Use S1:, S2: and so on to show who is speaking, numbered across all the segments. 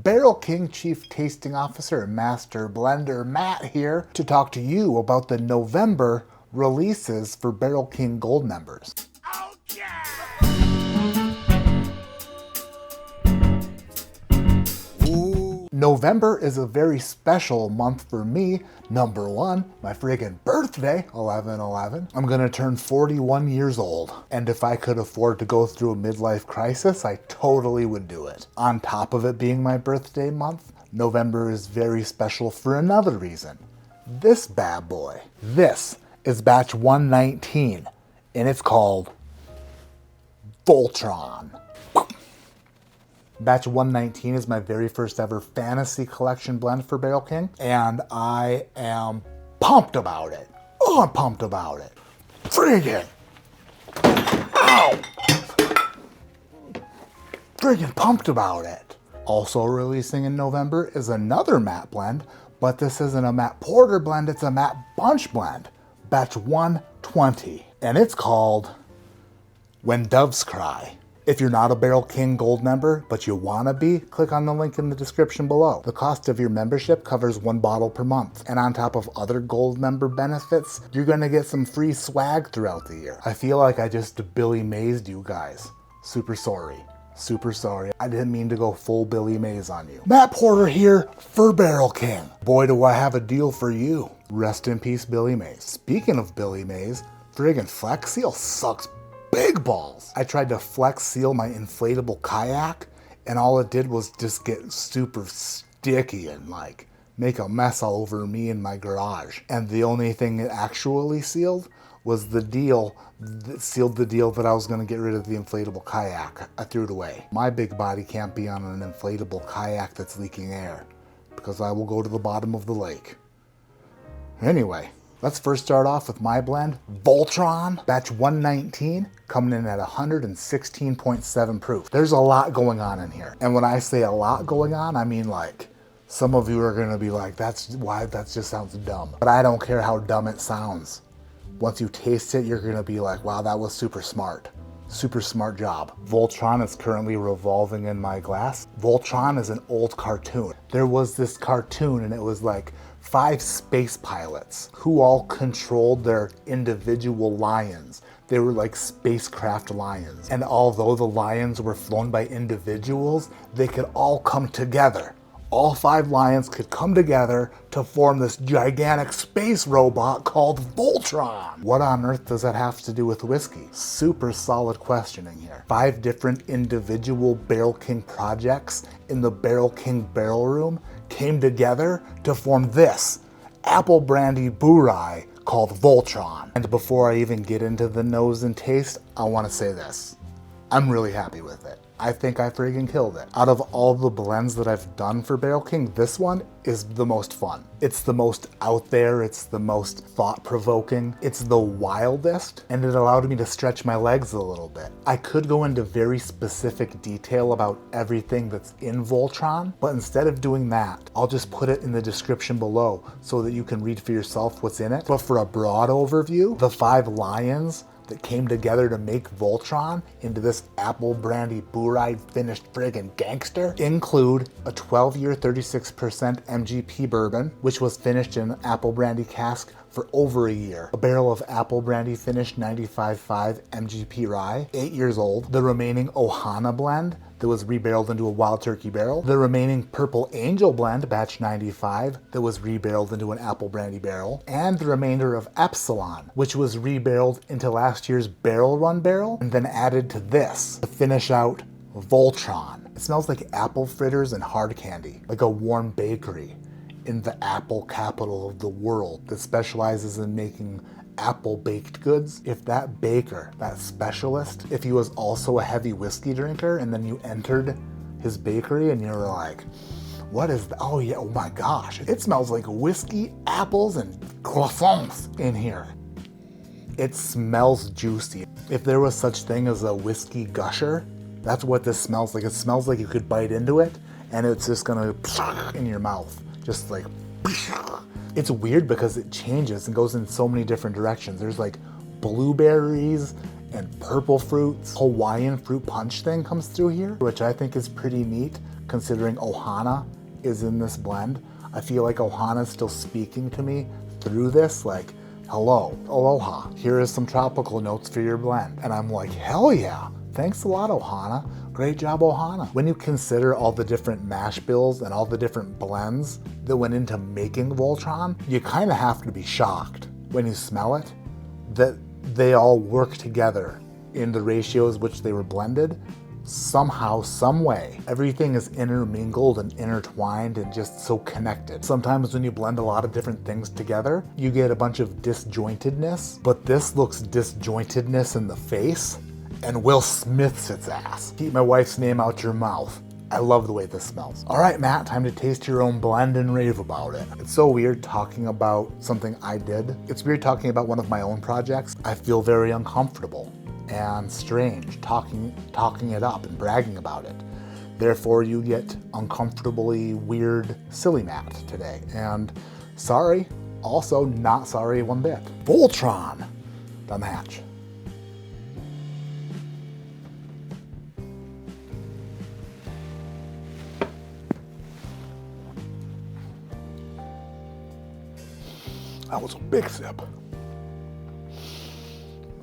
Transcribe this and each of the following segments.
S1: Barrel King Chief Tasting Officer and Master Blender Matt here to talk to you about the November releases for Barrel King Gold members.
S2: Oh, yeah!
S1: November is a very special month for me. Number one, my friggin' birthday, 11/11. I'm gonna turn 41 years old. And if I could afford to go through a midlife crisis, I totally would do it. On top of it being my birthday month, November is very special for another reason. This bad boy. This is batch 119, and it's called Voltron. Batch 119 is my very first ever fantasy collection blend for Barrel King, and I am pumped about it. Oh, I'm pumped about it. Friggin'. Ow! Friggin' pumped about it. Also releasing in November is another matte blend, but this isn't a matte porter blend, it's a matte bunch blend. Batch 120, and it's called When Doves Cry. If you're not a Barrel King Gold member, but you wanna be, click on the link in the description below. The cost of your membership covers 1 bottle per month. And on top of other Gold member benefits, you're gonna get some free swag throughout the year. I feel like I just Billy Mays'd you guys. Super sorry. Super sorry. I didn't mean to go full Billy Mays on you. Matt Porter here for Barrel King. Boy, do I have a deal for you. Rest in peace, Billy Mays. Speaking of Billy Mays, friggin' Flex Seal sucks big balls. I tried to flex seal my inflatable kayak, and all it did was just get super sticky and like make a mess all over me in my garage. And the only thing it actually sealed was the deal that sealed the deal that I was gonna get rid of the inflatable kayak. I threw it away. My big body can't be on an inflatable kayak that's leaking air, because I will go to the bottom of the lake. Anyway, let's first start off with my blend, Voltron, batch 119, coming in at 116.7 proof. There's a lot going on in here. And when I say a lot going on, I mean like, some of you are gonna be like, that just sounds dumb. But I don't care how dumb it sounds. Once you taste it, you're gonna be like, wow, that was super smart. Super smart job. Voltron is currently revolving in my glass. Voltron is an old cartoon. There was this cartoon and it was like 5 space pilots who all controlled their individual lions. They were like spacecraft lions. And although the lions were flown by individuals, they could all come together. All 5 lions could come together to form this gigantic space robot called Voltron. What on earth does that have to do with whiskey? Super solid questioning here. 5 different individual Barrel King projects in the Barrel King barrel room came together to form this apple brandy bourye called Voltron. And before I even get into the nose and taste, I want to say this. I'm really happy with it. I think I friggin' killed it. Out of all the blends that I've done for Barrel King, this one is the most fun. It's the most out there, it's the most thought-provoking, it's the wildest, and it allowed me to stretch my legs a little bit. I could go into very specific detail about everything that's in Voltron, but instead of doing that, I'll just put it in the description below so that you can read for yourself what's in it. But for a broad overview, the 5 lions that came together to make Voltron into this apple brandy bourye finished friggin' gangster include a 12-year 36% MGP bourbon, which was finished in an apple brandy cask for over a year, a barrel of apple brandy finished 95.5 MGP rye, 8 years old, the remaining Ohana blend that was rebarreled into a Wild Turkey barrel, the remaining Purple Angel blend, batch 95, that was rebarreled into an apple brandy barrel, and the remainder of Epsilon, which was rebarreled into last year's Barrel Run barrel, and then added to this to finish out Voltron. It smells like apple fritters and hard candy, like a warm bakery in the apple capital of the world that specializes in making apple baked goods. If that baker, that specialist, if he was also a heavy whiskey drinker and then you entered his bakery and you were like, what is that? Oh yeah, oh my gosh, it smells like whiskey, apples, and croissants in here. It smells juicy. If there was such thing as a whiskey gusher, that's what this smells like. It smells like you could bite into it and it's just gonna in your mouth, just like. It's weird because it changes and goes in so many different directions. There's like blueberries and purple fruits. Hawaiian fruit punch thing comes through here, which I think is pretty neat considering Ohana is in this blend. I feel like Ohana's still speaking to me through this, like, hello, aloha, here is some tropical notes for your blend. And I'm like, hell yeah, thanks a lot, Ohana. Great job, Ohana. When you consider all the different mash bills and all the different blends that went into making Voltron, you kind of have to be shocked when you smell it that they all work together in the ratios which they were blended. Somehow, some way, everything is intermingled and intertwined and just so connected. Sometimes when you blend a lot of different things together, you get a bunch of disjointedness, but this looks disjointedness in the face, and Will Smith's its ass. Keep my wife's name out your mouth. I love the way this smells. All right, Matt, time to taste your own blend and rave about it. It's so weird talking about something I did. It's weird talking about one of my own projects. I feel very uncomfortable and strange talking it up and bragging about it. Therefore, you get uncomfortably weird, silly Matt today. And sorry, also not sorry one bit. Voltron down the hatch. That was a big sip.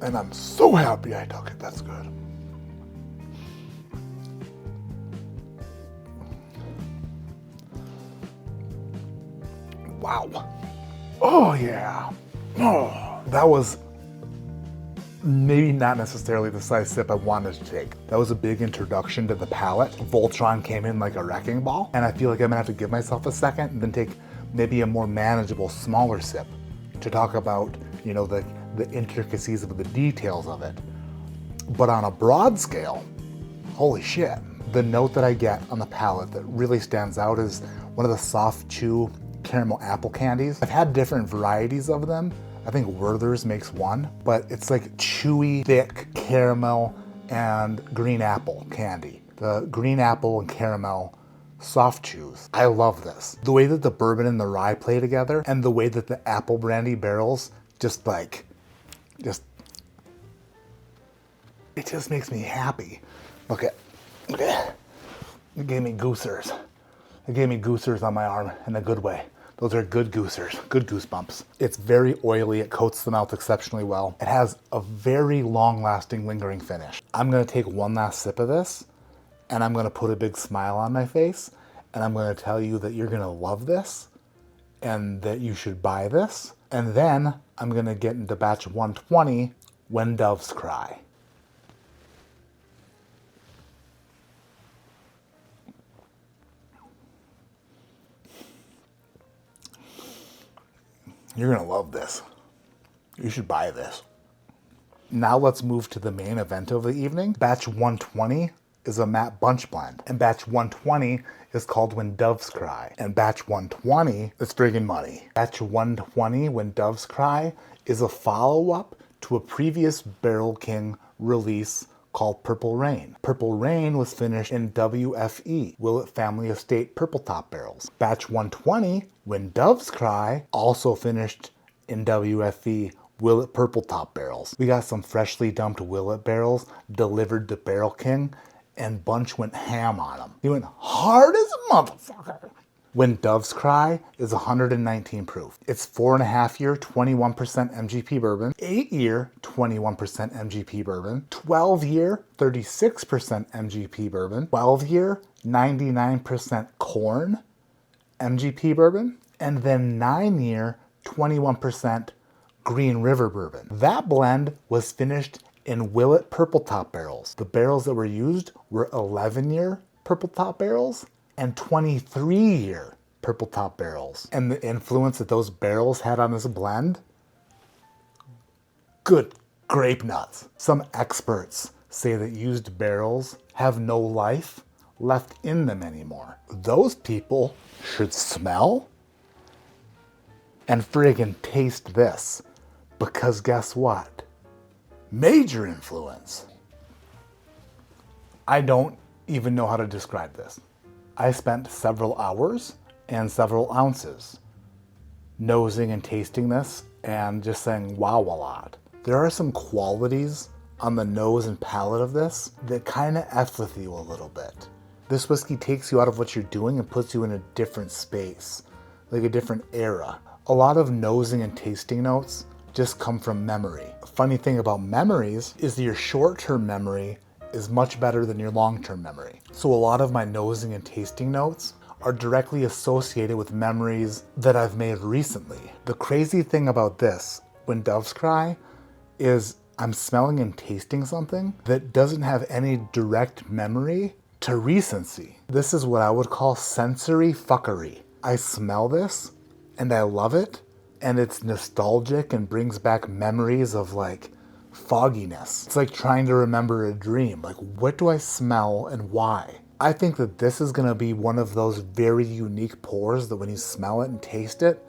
S1: And I'm so happy I took it. That's good. Wow. Oh, yeah. Oh, that was maybe not necessarily the size sip I wanted to take. That was a big introduction to the palate. Voltron came in like a wrecking ball, and I feel like I'm gonna have to give myself a second and then take maybe a more manageable, smaller sip to talk about, you know, the intricacies of the details of it. But on a broad scale, holy shit. The note that I get on the palate that really stands out is one of the soft chew caramel apple candies. I've had different varieties of them. I think Werther's makes one, but it's like chewy, thick caramel and green apple candy. The green apple and caramel soft chews. I love this. The way that the bourbon and the rye play together, and the way that the apple brandy barrels it just makes me happy. Look at, it gave me goosers. It gave me goosers on my arm in a good way. Those are good goosers, good goosebumps. It's very oily, it coats the mouth exceptionally well. It has a very long-lasting, lingering finish. I'm gonna take one last sip of this, and I'm gonna put a big smile on my face, and I'm gonna tell you that you're gonna love this, and that you should buy this, and then I'm gonna get into batch 120, When Doves Cry. You're gonna love this. You should buy this. Now let's move to the main event of the evening. Batch 120 is a matte bunch blend, and batch 120 is called When Doves Cry. And batch 120 is friggin' money. Batch 120, When Doves Cry, is a follow-up to a previous Barrel King release called Purple Rain. Purple Rain was finished in WFE, Willett Family Estate Purple Top Barrels. Batch 120, When Doves Cry, also finished in WFE, Willett Purple Top Barrels. We got some freshly dumped Willett barrels delivered to Barrel King, and Bunch went ham on them. He went hard as a motherfucker. When Doves Cry is 119 proof. It's 4.5-year, 21% MGP bourbon, 8-year, 21% MGP bourbon, 12-year, 36% MGP bourbon, 12-year, 99% corn MGP bourbon, and then 9-year, 21% Green River bourbon. That blend was finished in Willett Purple Top barrels. The barrels that were used were 11-year Purple Top barrels and 23-year Purple Top barrels. And the influence that those barrels had on this blend, good grape nuts. Some experts say that used barrels have no life left in them anymore. Those people should smell and friggin' taste this, because guess what? Major influence. I don't even know how to describe this. I spent several hours and several ounces nosing and tasting this and just saying wow a lot. There are some qualities on the nose and palate of this that kind of F with you a little bit. This whiskey takes you out of what you're doing and puts you in a different space, like a different era. A lot of nosing and tasting notes just come from memory. A funny thing about memories is that your short-term memory is much better than your long-term memory. So a lot of my nosing and tasting notes are directly associated with memories that I've made recently. The crazy thing about this, when doves cry, is I'm smelling and tasting something that doesn't have any direct memory to recency. This is what I would call sensory fuckery. I smell this and I love it, and it's nostalgic and brings back memories of like fogginess. It's like trying to remember a dream. Like, what do I smell and why? I think that this is gonna be one of those very unique pours that when you smell it and taste it,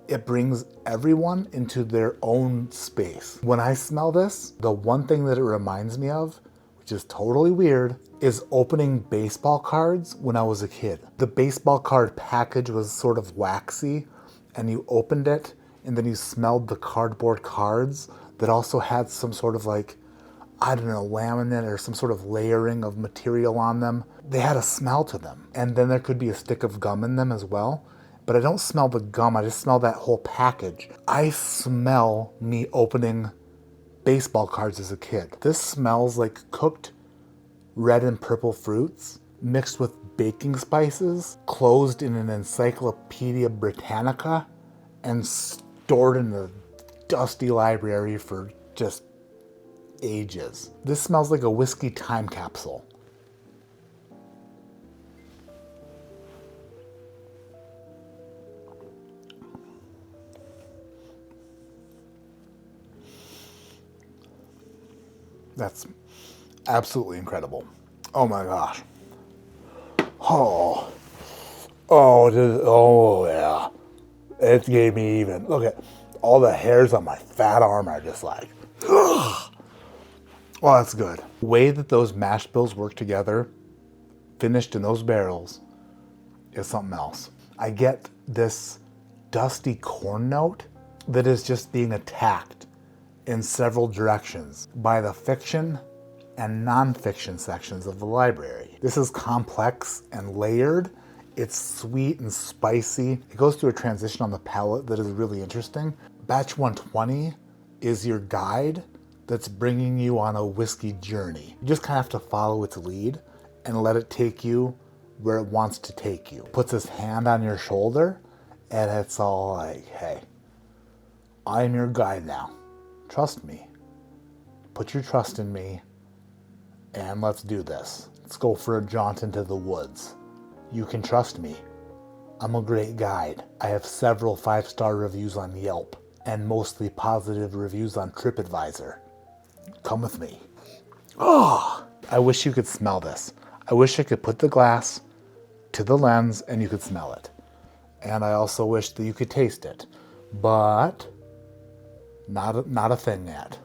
S1: it brings everyone into their own space. When I smell this, the one thing that it reminds me of, which is totally weird, is opening baseball cards when I was a kid. The baseball card package was sort of waxy, and you opened it, and then you smelled the cardboard cards that also had some sort of like, I don't know, laminate or some sort of layering of material on them. They had a smell to them. And then there could be a stick of gum in them as well. But I don't smell the gum, I just smell that whole package. I smell me opening baseball cards as a kid. This smells like cooked red and purple fruits mixed with baking spices, closed in an Encyclopedia Britannica, and stored in a dusty library for just ages. This smells like a whiskey time capsule. That's absolutely incredible. Oh my gosh. Oh yeah. It gave me even, look at all the hairs on my fat arm are just like, ugh. Oh, that's good. The way that those mash bills work together, finished in those barrels, is something else. I get this dusty corn note that is just being attacked in several directions by the fiction and non-fiction sections of the library. This is complex and layered. It's sweet and spicy. It goes through a transition on the palate that is really interesting. Batch 120 is your guide that's bringing you on a whiskey journey. You just kind of have to follow its lead and let it take you where it wants to take you. It puts his hand on your shoulder and it's all like, hey, I'm your guide now. Trust me. Put your trust in me and let's do this. Let's go for a jaunt into the woods. You can trust me. I'm a great guide. I have several 5-star reviews on Yelp and mostly positive reviews on TripAdvisor. Come with me. Oh, I wish you could smell this. I wish I could put the glass to the lens and you could smell it. And I also wish that you could taste it, but not a thing yet.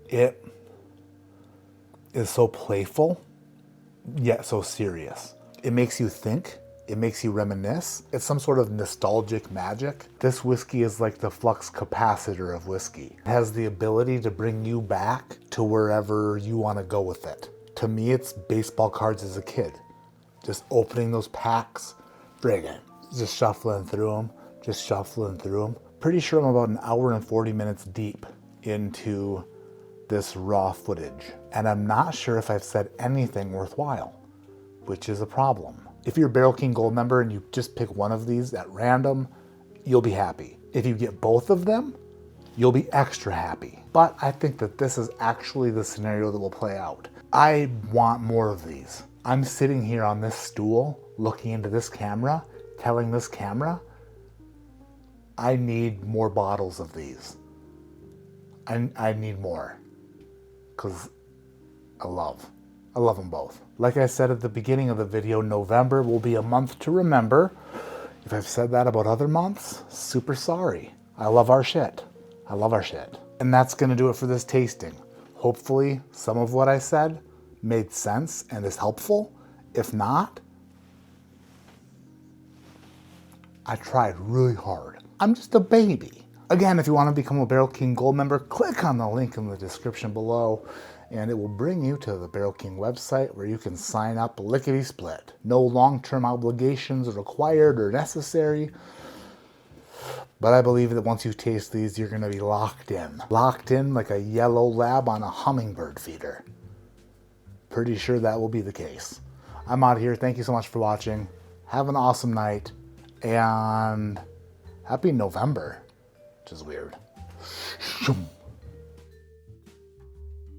S1: It is so playful, yet so serious. It makes you think. It makes you reminisce. It's some sort of nostalgic magic. This whiskey is like the flux capacitor of whiskey. It has the ability to bring you back to wherever you want to go with it. To me, it's baseball cards as a kid. Just opening those packs, friggin', just shuffling through them. Pretty sure I'm about an hour and 40 minutes deep into this raw footage. And I'm not sure if I've said anything worthwhile, which is a problem. If you're a Barrel King Gold member and you just pick one of these at random, you'll be happy. If you get both of them, you'll be extra happy. But I think that this is actually the scenario that will play out. I want more of these. I'm sitting here on this stool, looking into this camera, telling this camera, I need more bottles of these. I need more, because I love them both. Like I said at the beginning of the video, November will be a month to remember. If I've said that about other months, super sorry. I love our shit. And that's gonna do it for this tasting. Hopefully some of what I said made sense and is helpful. If not, I tried really hard. I'm just a baby. Again, if you want to become a Barrel King Gold member, click on the link in the description below, and it will bring you to the Barrel King website where you can sign up lickety-split. No long-term obligations required or necessary, but I believe that once you taste these, you're going to be locked in. Locked in like a yellow lab on a hummingbird feeder. Pretty sure that will be the case. I'm out of here. Thank you so much for watching. Have an awesome night, and happy November, which is weird.